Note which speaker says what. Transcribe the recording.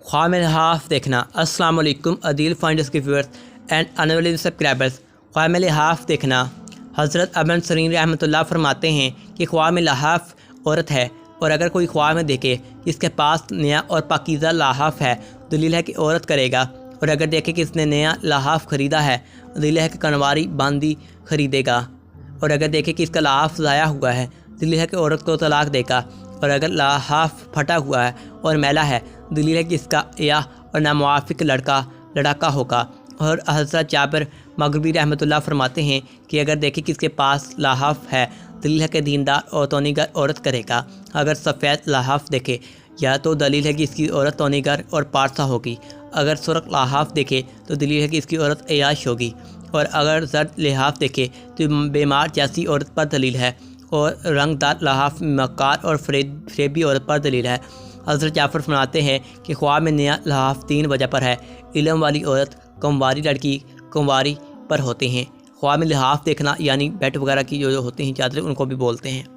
Speaker 1: ख्वाब में लिहाफ देखना। अस्सलाम वालेकुम अदील फाइंडर्स के व्यूअर्स एंड अनवलेबल सब्सक्राइबर्स। ख्वाब में लिहाफ देखना। हज़रत अबन सरीन रहमतुल्लाह फरमाते हैं कि ख्वाब में लिहाफ औरत है, और अगर कोई ख्वाब में देखे कि इसके पास नया और पाकीज़ा लिहाफ है, दलील है कि औरत करेगा। और अगर देखे कि इसने नया लिहाफ ख़रीदा है, दलील है कि कनवारी बांदी ख़रीदेगा। और अगर देखे कि इसका लिहाफ ज़ाया हुआ है, दलील है कि औरत को तलाक देगा। और अगर लिहाफ फटा हुआ है और मैला है, दलील है कि इसका या और नामुआफ़िक लड़का होगा। और हज़रत जाबिर मग़रिबी रहमतुल्लाह फरमाते हैं कि अगर देखे कि इसके पास लिहाफ है, दलील है कि दीनदार और तौनीगर औरत करेगा। अगर सफ़ेद लिहाफ देखे या तो दलील है कि इसकी औरत तौनीगर और पारसा होगी। अगर सुर्ख लिहाफ देखे तो दलील है कि इसकी औरत अयाश होगी। और अगर जर्द लिहाफ देखे तो बीमार जैसी औरत पर दलील है। और रंगदार लिहाफ मक्कार और फरेबी औरत पर दलील है। हज़रत जाफ़र फरमाते हैं कि ख्वाब में नया लिहाफ 3 वजह पर है। इल्म वाली औरत, कुंवारी लड़की, कुंवारी पर होते हैं। ख्वाब में लिहाफ देखना यानी बेड वगैरह की जो होते हैं चादरें, उनको भी बोलते हैं।